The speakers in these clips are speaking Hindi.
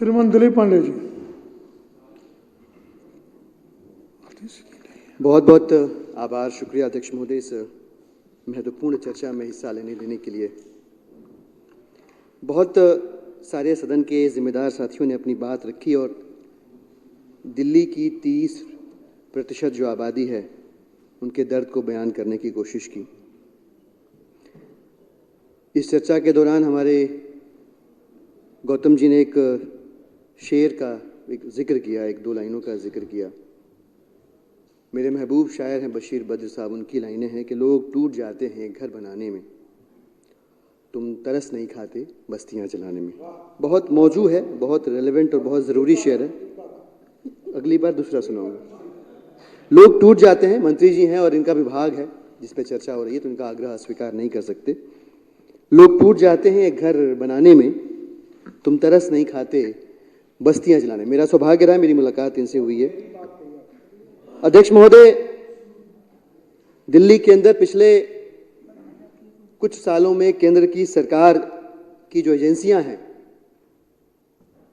श्रीमान दिलीप पांडे जी। बहुत बहुत आभार, शुक्रिया अध्यक्ष महोदय, इस महत्वपूर्ण चर्चा में हिस्सा लेने के लिए। बहुत सारे सदन के जिम्मेदार साथियों ने अपनी बात रखी और दिल्ली की 30% जो आबादी है उनके दर्द को बयान करने की कोशिश की। इस चर्चा के दौरान हमारे गौतम जी ने एक शेर का एक जिक्र किया, एक दो लाइनों का जिक्र किया। मेरे महबूब शायर हैं बशीर बद्र साहब, उनकी लाइनें हैं कि लोग टूट जाते हैं घर बनाने में, तुम तरस नहीं खाते बस्तियां जलाने में। बहुत मौजू है, बहुत रेलेवेंट और बहुत ज़रूरी शेर है। अगली बार दूसरा सुनाऊंगा। लोग टूट जाते हैं, मंत्री जी हैं और इनका विभाग है जिस पे चर्चा हो रही है, तो इनका आग्रह अस्वीकार नहीं कर सकते। लोग टूट जाते हैं घर बनाने में, तुम तरस नहीं खाते बस्तियां जलाने। मेरा सौभाग्य रहा, मेरी मुलाकात इनसे हुई है। अध्यक्ष महोदय, दिल्ली के अंदर पिछले कुछ सालों में केंद्र की सरकार की जो एजेंसियां हैं,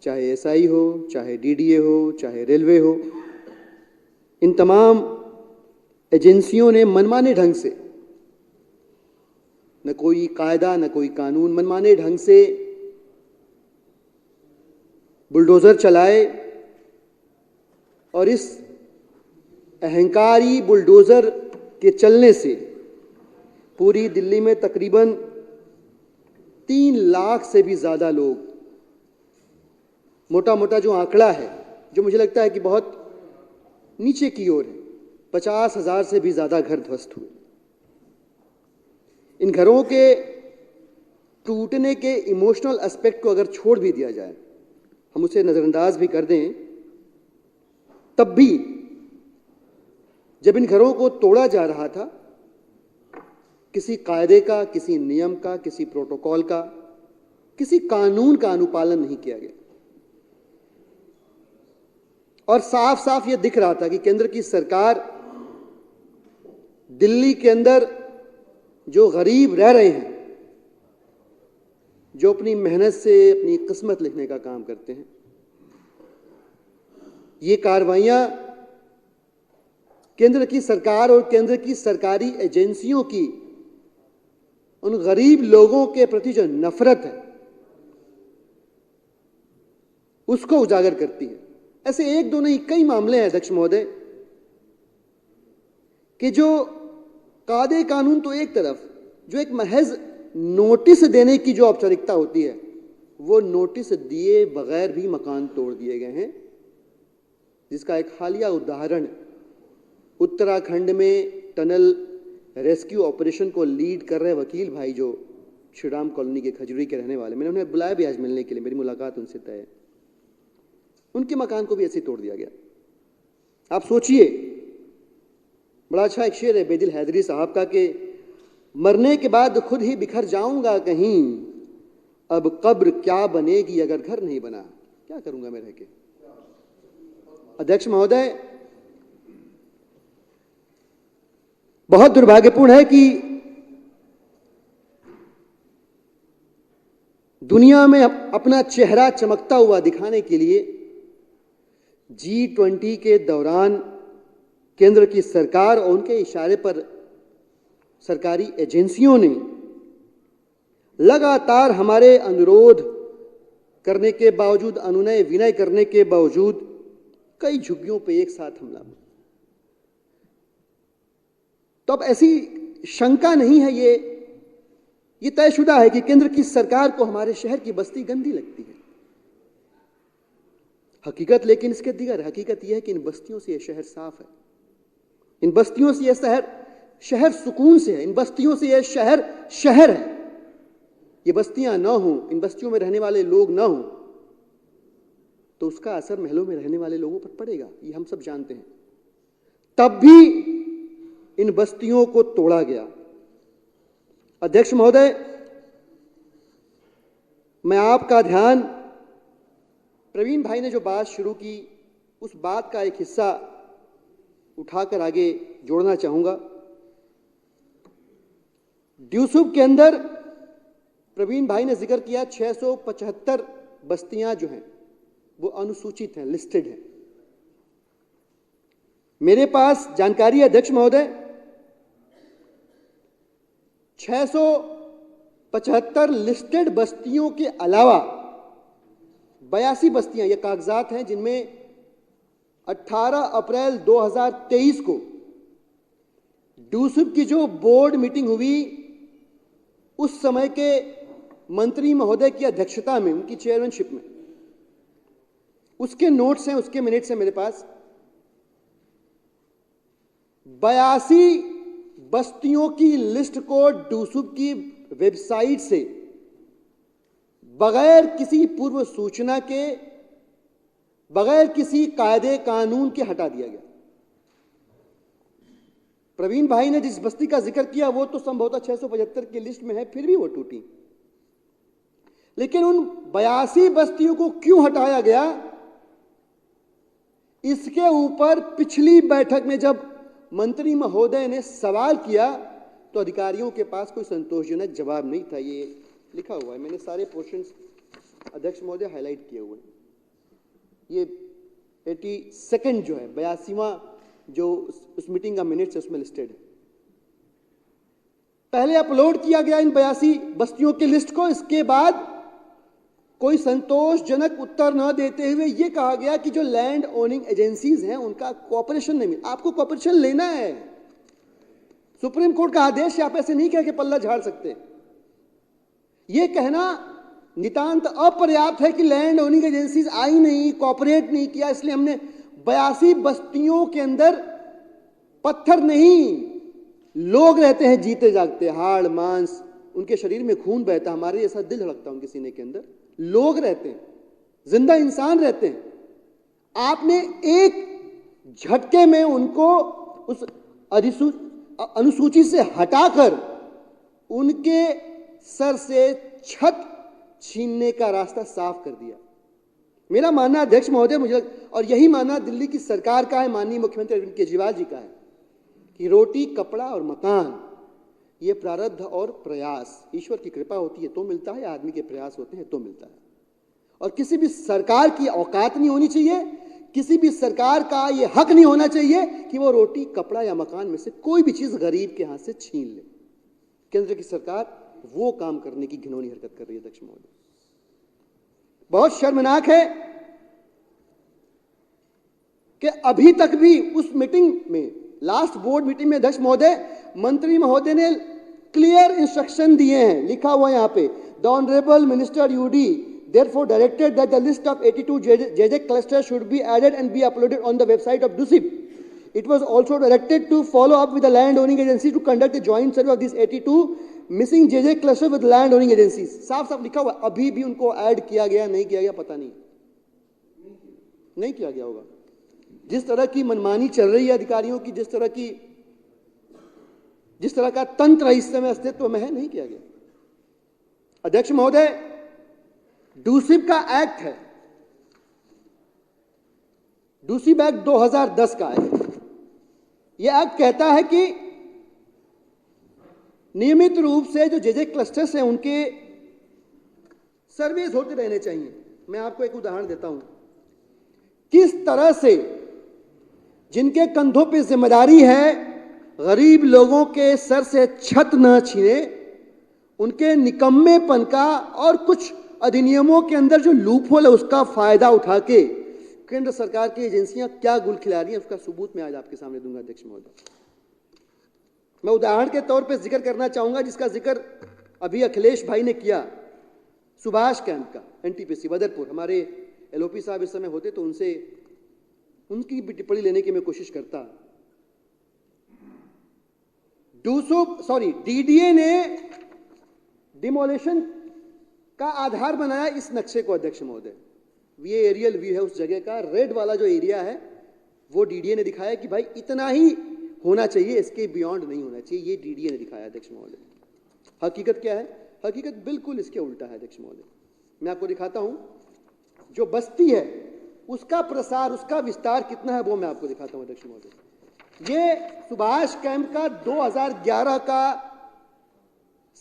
चाहे एसआई हो, चाहे डीडीए हो, चाहे रेलवे हो, इन तमाम एजेंसियों ने मनमाने ढंग से, न कोई कायदा न कोई कानून, मनमाने ढंग से बुलडोजर चलाए और इस अहंकारी बुलडोजर के चलने से पूरी दिल्ली में तकरीबन 3 लाख से भी ज़्यादा लोग, मोटा मोटा जो आंकड़ा है, जो मुझे लगता है कि बहुत नीचे की ओर है, 50,000 से भी ज़्यादा घर ध्वस्त हुए। इन घरों के टूटने के इमोशनल एस्पेक्ट को अगर छोड़ भी दिया जाए, हम उसे नज़रअंदाज भी कर दें, तब भी जब इन घरों को तोड़ा जा रहा था, किसी कायदे का, किसी नियम का, किसी प्रोटोकॉल का, किसी कानून का अनुपालन नहीं किया गया। और साफ साफ यह दिख रहा था कि केंद्र की सरकार दिल्ली के अंदर जो गरीब रह रहे हैं, जो अपनी मेहनत से अपनी किस्मत लिखने का काम करते हैं, ये कार्रवाइयां केंद्र की सरकार और केंद्र की सरकारी एजेंसियों की उन गरीब लोगों के प्रति जो नफरत है उसको उजागर करती है। ऐसे एक दो नहीं, कई मामले हैं अध्यक्ष महोदय कि जो कायदे कानून तो एक तरफ, जो एक महज नोटिस देने की जो औपचारिकता होती है, वो नोटिस दिए बगैर भी मकान तोड़ दिए गए हैं, जिसका एक हालिया उदाहरण उत्तराखंड में टनल रेस्क्यू ऑपरेशन को लीड कर रहे वकील भाई जो श्रीराम कॉलोनी के खजूरी के रहने वाले, मैंने उन्हें बुलाया भी आज मिलने के लिए, मेरी मुलाकात उनसे तय है। उनके मकान को भी ऐसे तोड़ दिया गया। आप सोचिए, बड़ा अच्छा एक शेर है बेदिल हैदरी साहब का कि मरने के बाद खुद ही बिखर जाऊंगा कहीं, अब कब्र क्या बनेगी अगर घर नहीं बना, क्या करूंगा मैं रह के। अध्यक्ष महोदय, बहुत दुर्भाग्यपूर्ण है कि दुनिया में अपना चेहरा चमकता हुआ दिखाने के लिए G20 के दौरान केंद्र की सरकार और उनके इशारे पर सरकारी एजेंसियों ने लगातार हमारे अनुरोध करने के बावजूद, अनुनय विनय करने के बावजूद कई झुग्गियों पे एक साथ हमला। तो अब ऐसी शंका नहीं है, ये तयशुदा है कि केंद्र की सरकार को हमारे शहर की बस्ती गंदी लगती है। हकीकत लेकिन इसके दिगर, हकीकत यह है कि इन बस्तियों से यह शहर साफ है, इन बस्तियों से यह शहर सुकून से है, इन बस्तियों से यह शहर शहर है। ये बस्तियां ना हो, इन बस्तियों में रहने वाले लोग ना हो, तो उसका असर महलों में रहने वाले लोगों पर पड़ेगा, ये हम सब जानते हैं। तब भी इन बस्तियों को तोड़ा गया। अध्यक्ष महोदय, मैं आपका ध्यान, प्रवीण भाई ने जो बात शुरू की उस बात का एक हिस्सा उठाकर आगे जोड़ना चाहूंगा। ड्यूसुब के अंदर प्रवीण भाई ने जिक्र किया 675 बस्तियां जो हैं वो अनुसूचित हैं, लिस्टेड हैं। मेरे पास जानकारी है अध्यक्ष महोदय, 675 लिस्टेड बस्तियों के अलावा 82 बस्तियां, ये कागजात हैं जिनमें 18 अप्रैल 2023 को डूसुब की जो बोर्ड मीटिंग हुई, उस समय के मंत्री महोदय की अध्यक्षता में, उनकी चेयरमैनशिप में, उसके नोट्स हैं, उसके मिनट्स हैं मेरे पास। 82 बस्तियों की लिस्ट को डूसुब की वेबसाइट से बगैर किसी पूर्व सूचना के, बगैर किसी कायदे कानून के हटा दिया गया। प्रवीण भाई ने जिस बस्ती का जिक्र किया वो तो संभवतः 675 की लिस्ट में है, फिर भी वो टूटी। लेकिन उन 82 बस्तियों को क्यों हटाया गया, इसके ऊपर पिछली बैठक में जब मंत्री महोदय ने सवाल किया तो अधिकारियों के पास कोई संतोषजनक जवाब नहीं था। ये लिखा हुआ है, मैंने सारे पोर्शंस अध्यक्ष महोदय हाईलाइट किए हुए हैं। ये 82nd जो है, 82वां जो उस मीटिंग का मिनट्स है उसमें लिस्टेड है। पहले अपलोड किया गया इन 82 बस्तियों की लिस्ट को, इसके बाद कोई संतोषजनक उत्तर न देते हुए यह कहा गया कि जो लैंड ओनिंग एजेंसीज हैं उनका कोऑपरेशन नहीं मिला। आपको कोऑपरेशन लेना है, सुप्रीम कोर्ट का आदेश है, आप ऐसे नहीं कह के पल्ला झाड़ सकते। यह कहना नितांत अपर्याप्त है कि लैंड ओनिंग एजेंसीज आई नहीं, कोऑपरेट नहीं किया, इसलिए हमने 82 बस्तियों के अंदर पत्थर नहीं, लोग रहते हैं जीते जागते, हाड़ मांस, उनके शरीर में खून बहता, हमारे जैसा दिल धड़कता उनके सीने के अंदर, लोग रहते हैं, जिंदा इंसान रहते हैं। आपने एक झटके में उनको उस अनुसूची से हटाकर उनके सर से छत छीनने का रास्ता साफ कर दिया। मेरा मानना अध्यक्ष महोदय, मुझे और यही मानना दिल्ली की सरकार का है, माननीय मुख्यमंत्री अरविंद केजरीवाल जी का है, कि रोटी, कपड़ा और मकान ये प्रारब्ध और प्रयास, ईश्वर की कृपा होती है तो मिलता है, आदमी के प्रयास होते हैं तो मिलता है। और किसी भी सरकार की औकात नहीं होनी चाहिए, किसी भी सरकार का ये हक नहीं होना चाहिए कि वो रोटी, कपड़ा या मकान में से कोई भी चीज गरीब के हाथ से छीन ले। केंद्र की सरकार वो काम करने की घिनौनी हरकत कर रही है अध्यक्ष महोदय। बहुत शर्मनाक है कि अभी तक भी उस मीटिंग में, लास्ट बोर्ड मीटिंग में अध्यक्ष महोदय, मंत्री महोदय ने क्लियर इंस्ट्रक्शन दिए हैं, लिखा हुआ यहां पे, the honourable minister UD therefore directed that the list of 82 JJ clusters should be added and be uploaded on the website of DUSIP. It was also directed to follow up with the land owning agency to conduct a joint survey of these 82 missing JJ clusters with land owning agencies. साफ साफ लिखा हुआ, अभी भी उनको ऐड किया गया नहीं किया गया पता नहीं, नहीं किया गया होगा। जिस तरह की मनमानी चल रही है अधिकारियों की, जिस तरह का तंत्र इस समय अस्तित्व में है, नहीं किया गया। अध्यक्ष महोदय, डूसिप का एक्ट है, डूसिप एक्ट 2010 का है। यह एक्ट कहता है कि नियमित रूप से जो जेजे क्लस्टर्स हैं उनके सर्वेज होते रहने चाहिए। मैं आपको एक उदाहरण देता हूं, किस तरह से जिनके कंधों पे जिम्मेदारी है गरीब लोगों के सर से छत न छीने, उनके निकम्मेपन का और कुछ अधिनियमों के अंदर जो लूपहोल है उसका फायदा उठा के केंद्र सरकार की एजेंसियां क्या गुल खिला रही हैं, उसका सबूत मैं आज आपके सामने दूंगा अध्यक्ष महोदय। मैं उदाहरण के तौर पे जिक्र करना चाहूंगा जिसका जिक्र अभी अखिलेश भाई ने किया, सुभाष कैंप का, एनटीपीसी बदरपुर। हमारे एलओपी साहब इस समय होते तो उनसे उनकी भी टिप्पणी लेने की मैं कोशिश करता। डीडीए ने डिमोलेशन का आधार बनाया इस नक्शे को अध्यक्ष महोदय। ये एरियल व्यू है उस जगह का, रेड वाला जो एरिया है वो डीडीए ने दिखाया कि भाई इतना ही होना चाहिए, इसके बियॉन्ड नहीं होना चाहिए, ये डीडीए ने दिखाया अध्यक्ष महोदय। हकीकत क्या है? हकीकत बिल्कुल इसके उल्टा है अध्यक्ष महोदय। मैं आपको दिखाता हूं, जो बस्ती है उसका प्रसार, उसका विस्तार कितना है वो मैं आपको दिखाता हूं अध्यक्ष महोदय। ये सुभाष कैंप का 2011 का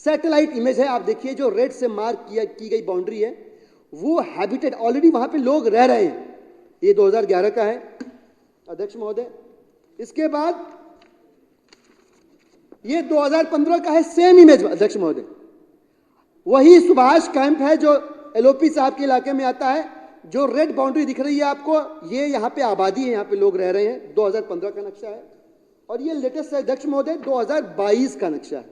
सैटेलाइट इमेज है, आप देखिए जो रेड से मार्क की गई बाउंड्री है वो हैबिटेट ऑलरेडी वहां पे लोग रह रहे हैं। ये 2011 का है अध्यक्ष महोदय। इसके बाद ये 2015 का है, सेम इमेज अध्यक्ष महोदय। वही सुभाष कैंप है जो एलओपी साहब के इलाके में आता है। जो रेड बाउंड्री दिख रही है आपको, ये यहाँ पे आबादी है, यहाँ पे लोग रह रहे हैं। 2015 का नक्शा है। और ये लेटेस्ट है अध्यक्ष महोदय, 2022 का नक्शा है।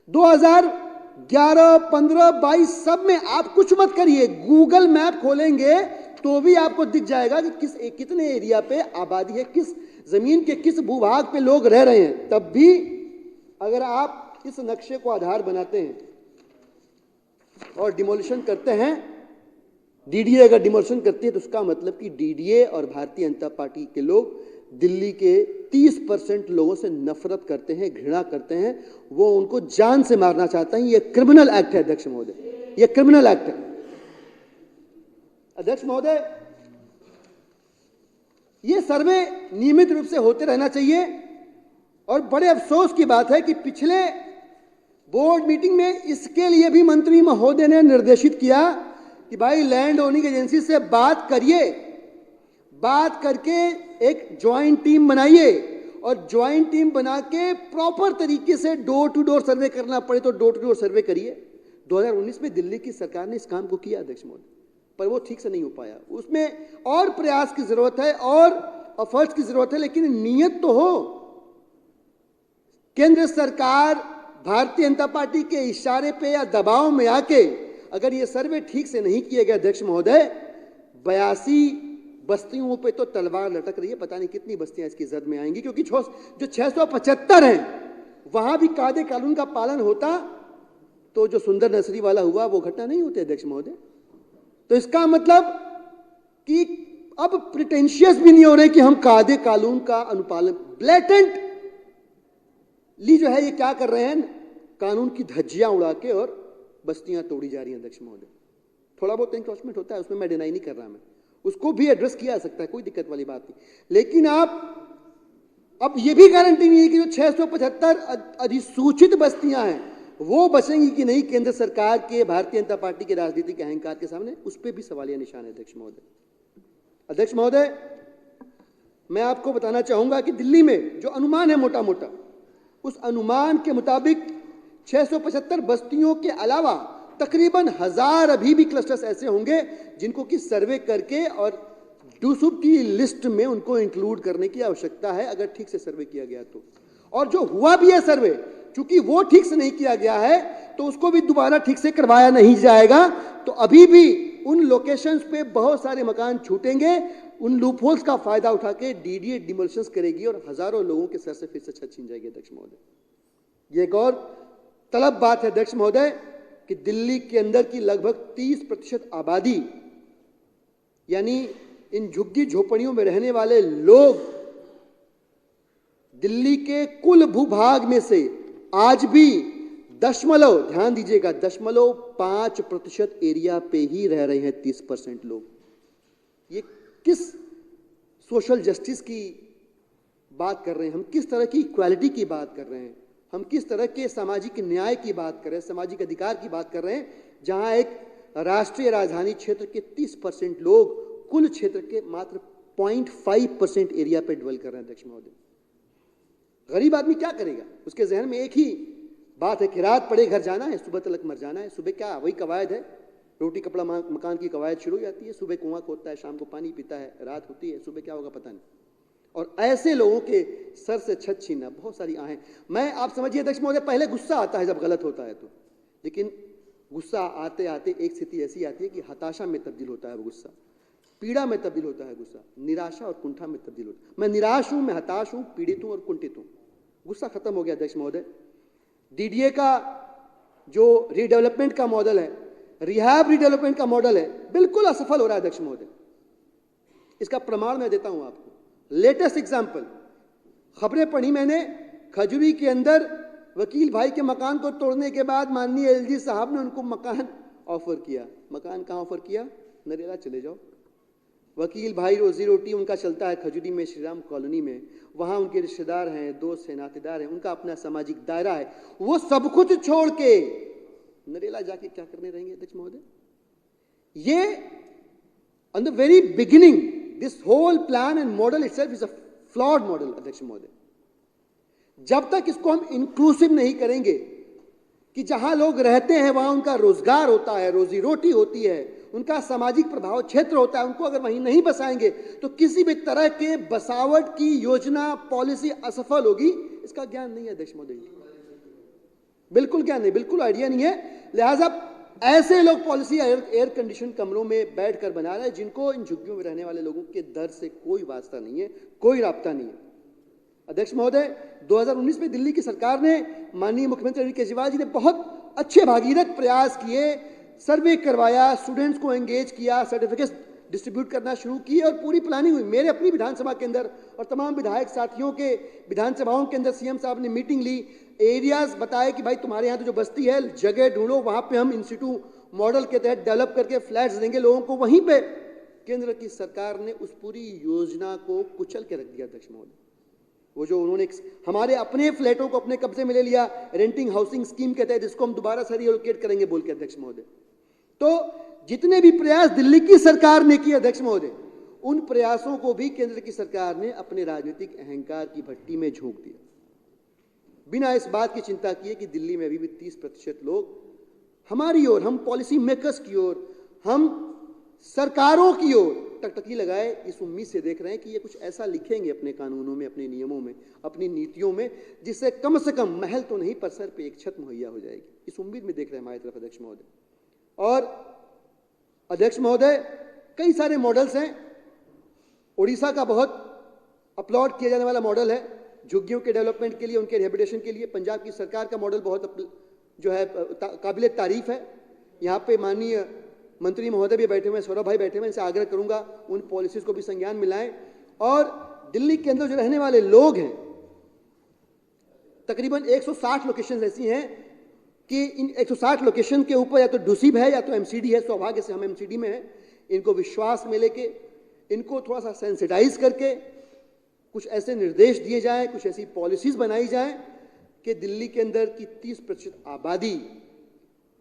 2011, 15, 22 सब में आप कुछ मत करिए, गूगल मैप खोलेंगे तो भी आपको दिख जाएगा कि कितने एरिया पे आबादी है, किस जमीन के किस भूभाग पे लोग रह रहे हैं। तब भी अगर आप इस नक्शे को आधार बनाते हैं और डिमोलिशन करते हैं, डीडीए अगर डिमोलिशन करती है तो उसका मतलब कि डीडीए और भारतीय जनता पार्टी के लोग दिल्ली के 30% लोगों से नफरत करते हैं, घृणा करते हैं, वो उनको जान से मारना चाहते हैं। ये क्रिमिनल एक्ट है अध्यक्ष महोदय, ये क्रिमिनल एक्ट है अध्यक्ष महोदय। ये सर्वे नियमित रूप से होते रहना चाहिए। और बड़े अफसोस की बात है कि पिछले बोर्ड मीटिंग में इसके लिए भी मंत्री महोदय ने निर्देशित किया कि भाई लैंड ओनिंग एजेंसी से बात करिए, बात करके एक ज्वाइंट टीम बनाइए और ज्वाइंट टीम बना के प्रॉपर तरीके से डोर टू डोर सर्वे करना पड़े तो डोर टू डोर सर्वे करिए। 2019 में दिल्ली की सरकार ने इस काम को किया अध्यक्ष महोदय, पर वो ठीक से नहीं हो पाया। उसमें और प्रयास की जरूरत है और एफर्ट्स की जरूरत है, लेकिन नीयत तो हो। केंद्र सरकार भारतीय जनता पार्टी के इशारे पे या दबाव में आके अगर ये सर्वे ठीक से नहीं किए गए अध्यक्ष महोदय, 82 बस्तियों पे तो तलवार लटक रही है। पता नहीं कितनी बस्तियां इसकी जद में आएंगी, क्योंकि जो 675 हैं वहां भी कायदे कानून का पालन होता तो जो सुंदर नर्सरी वाला हुआ वो घटना नहीं होती अध्यक्ष महोदय। तो इसका मतलब कि अब प्रिटेंशियस भी नहीं हो रहे कि हम कायदे कानून का अनुपालन, ब्लेटेंट ली जो है ये क्या कर रहे हैं, कानून की धज्जियां उड़ा के और बस्तियां तोड़ी जा रही हैं अध्यक्ष महोदय। थोड़ा बहुत इंक्रोचमेंट होता है, उसमें मैं डिनाई नहीं कर रहा, मैं उसको भी एड्रेस किया जा सकता है, कोई दिक्कत वाली बात नहीं। लेकिन आप अब ये भी गारंटी नहीं है कि जो 675 अधिसूचित बस्तियां हैं वो बचेंगी कि नहीं केंद्र सरकार के, भारतीय जनता पार्टी के राजनीतिक अहंकार के सामने, उस पर भी सवालिया निशान है अध्यक्ष महोदय। अध्यक्ष महोदय, मैं आपको बताना चाहूंगा कि दिल्ली में जो अनुमान है मोटा मोटा, उस अनुमान के मुताबिक 675 बस्तियों के अलावा तकरीबन 1000 अभी भी क्लस्टर्स ऐसे होंगे जिनको कि सर्वे करके और डूसुब की लिस्ट में उनको इंक्लूड करने की आवश्यकता है अगर ठीक से सर्वे किया गया तो। और जो हुआ भी है सर्वे, चूंकि वो ठीक से नहीं किया गया है तो उसको भी दोबारा ठीक से करवाया नहीं जाएगा, तो अभी भी उन लोकेशंस पे बहुत सारे मकान छूटेंगे। उन लूपहोल्स का फायदा उठा के डीडीए डिमोलिशंस करेगी और हजारों लोगों के सर से फिर से छत छीन जाएगी अध्यक्ष महोदय। ये एक और तलब बात है अध्यक्ष महोदय कि दिल्ली के अंदर की लगभग 30% आबादी, यानी इन झुग्गी झोपड़ियों में रहने वाले लोग दिल्ली के कुल भूभाग में से आज भी दशमलव, ध्यान दीजिएगा, 0.5% एरिया पे ही रह रहे हैं 30% लोग। ये किस सोशल जस्टिस की बात कर रहे हैं हम, किस तरह की इक्वालिटी की बात कर रहे हैं हम, किस तरह के सामाजिक न्याय की बात कर रहे हैं, सामाजिक अधिकार की बात कर रहे हैं, जहां एक राष्ट्रीय राजधानी क्षेत्र के 30% लोग कुल क्षेत्र के मात्र 0.5% एरिया पे ड्वेल कर रहे हैं अध्यक्ष महोदय। गरीब आदमी क्या करेगा? उसके जहन में एक ही बात है कि रात पड़े घर जाना है, सुबह तलक मर जाना है। सुबह क्या वही कवायद है, रोटी कपड़ा मकान की कवायद शुरू हो जाती है। सुबह कुआं खोदता है, शाम को पानी पीता है, रात होती है, सुबह क्या होगा पता नहीं। और ऐसे लोगों के सर से छत छीनना, बहुत सारी आहें। मैं, आप समझिए अध्यक्ष महोदय, पहले गुस्सा आता है जब गलत होता है तो, लेकिन गुस्सा आते आते एक स्थिति ऐसी आती है कि हताशा में तब्दील होता है वो गुस्सा, पीड़ा में तब्दील होता है गुस्सा, निराशा और कुंठा में तब्दील होता है। मैं निराश हूं, मैं हताश हूं, पीड़ित हूं और कुंठित हूं। गुस्सा खत्म हो गया अध्यक्ष महोदय। डीडीए का जो रीडेवलपमेंट का मॉडल है, रिहैब रीडेवलपमेंट का मॉडल है, बिल्कुल असफल हो रहा है अध्यक्ष महोदय। इसका प्रमाण मैं देता हूं आपको। लेटेस्ट एग्जांपल, खबरें पढ़ी मैंने, खजूरी के अंदर वकील भाई के मकान को तोड़ने के बाद माननीय एलजी साहब ने उनको मकान ऑफर किया। मकान कहां ऑफर किया? नरेला चले जाओ। वकील भाई रोजी रोटी उनका चलता है खजूरी में, श्रीराम कॉलोनी में, वहां उनके रिश्तेदार हैं, दोस्त हैं, नातेदार हैं, उनका अपना सामाजिक दायरा है। वो सब कुछ छोड़ के नरेला जाके क्या करने रहेंगे अध्यक्ष महोदय? ये on the very beginning this whole plan and model itself is a flawed model अध्यक्ष महोदय। जब तक इसको हम इंक्लूसिव नहीं करेंगे कि जहां लोग रहते हैं वहां उनका रोजगार होता है, रोजी रोटी होती है, उनका सामाजिक प्रभाव क्षेत्र होता है, उनको अगर वहीं नहीं बसाएंगे तो किसी भी तरह के बसावट की योजना पॉलिसी असफल होगी। इसका ज्ञान नहीं है अध्यक्ष महोदय, बिल्कुल ज्ञान नहीं, बिल्कुल आइडिया नहीं है। लिहाजा ऐसे लोग पॉलिसी एयर कंडीशन कमरों में बैठकर बना रहे हैं जिनको इन झुग्गियों में रहने वाले लोगों के दर्द से कोई वास्ता नहीं है, कोई राब्ता नहीं है। अध्यक्ष महोदय, 2019 में दिल्ली की सरकार ने, माननीय मुख्यमंत्री अरविंद केजरीवाल जी ने बहुत अच्छे भागीरथ प्रयास किए, सर्वे करवाया, स्टूडेंट्स को एंगेज किया, सर्टिफिकेट्स डिस्ट्रीब्यूट करना शुरू किए और पूरी प्लानिंग हुई। मेरे अपनी विधानसभा के अंदर और तमाम विधायक साथियों के विधानसभाओं के अंदर सीएम साहब ने मीटिंग ली, एरियाज बताए कि भाई तुम्हारे यहाँ तो जो बस्ती है जगह ढूंढो, वहां पे हम इंस्टीट्यूट मॉडल के तहत डेवलप करके फ्लैट्स देंगे लोगों को। वहीं पे केंद्र की सरकार ने उस पूरी योजना को कुचल के रख दिया अध्यक्ष महोदय। वो जो उन्होंने हमारे अपने फ्लैटों को अपने कब्जे में ले लिया रेंटिंग हाउसिंग स्कीम के तहत, इसको हम दोबारा से रीएलोकेट करेंगे बोल के अध्यक्ष महोदय। तो जितने भी प्रयास दिल्ली की सरकार ने किए अध्यक्ष महोदय, उन प्रयासों को भी केंद्र की सरकार ने अपने राजनीतिक अहंकार की भट्टी में झोंक दिया, बिना इस बात की चिंता किए कि दिल्ली में अभी भी 30% लोग हमारी ओर, हम पॉलिसी मेकर्स की ओर, हम सरकारों की ओर टकटकी लगाए इस उम्मीद से देख रहे हैं कि ये कुछ ऐसा लिखेंगे अपने कानूनों में, अपने नियमों में, अपनी नीतियों में, जिससे कम से कम महल तो नहीं पर सर पे एक छत मुहैया हो जाएगी। इस उम्मीद में देख रहे हैं हमारी तरफ अध्यक्ष महोदय। और अध्यक्ष महोदय, कई सारे मॉडल्स हैं। उड़ीसा का बहुत अपलॉड किया जाने वाला मॉडल है झुग्गियों के डेवलपमेंट के लिए, उनके रिहेबिलिटेशन के लिए। पंजाब की सरकार का मॉडल बहुत जो है काबिल तारीफ है। यहाँ पे माननीय मंत्री महोदय भी बैठे हुए हैं, सौरभ भाई बैठे हुए हैं, इनसे आग्रह करूंगा उन पॉलिसीज को भी संज्ञान में लाएं। और दिल्ली के अंदर जो रहने वाले लोग हैं, तकरीबन 160 लोकेशन ऐसी हैं कि इन 160 लोकेशन के ऊपर या तो डूसीब है या तो एमसीडी है। सौभाग्य से हम एमसीडी में हैं। इनको विश्वास में लेके, इनको थोड़ा सा सेंसिटाइज करके कुछ ऐसे निर्देश दिए जाएं, कुछ ऐसी पॉलिसीज बनाई जाएं कि दिल्ली के अंदर की 30% आबादी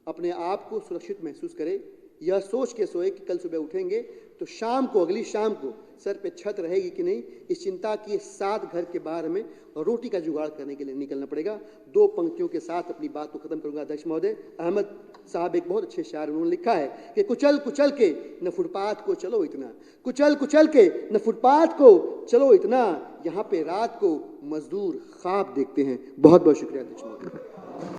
अपने आप को सुरक्षित महसूस करे। यह सोच के सोए कि कल सुबह उठेंगे तो शाम को, अगली शाम को सर पे छत रहेगी कि नहीं, इस चिंता के साथ घर के बाहर में रोटी का जुगाड़ करने के लिए निकलना पड़ेगा। 2 पंक्तियों के साथ अपनी बात को खत्म करूंगा अध्यक्ष महोदय। अहमद साहब एक बहुत अच्छे शायर उन्होंने लिखा है कि कुचल कुचल के न फुटपाथ को चलो इतना, कुचल कुचल के न फुटपाथ को चलो इतना, यहाँ पे रात को मजदूर ख्वाब देखते हैं। बहुत बहुत शुक्रिया अध्यक्ष महोदय।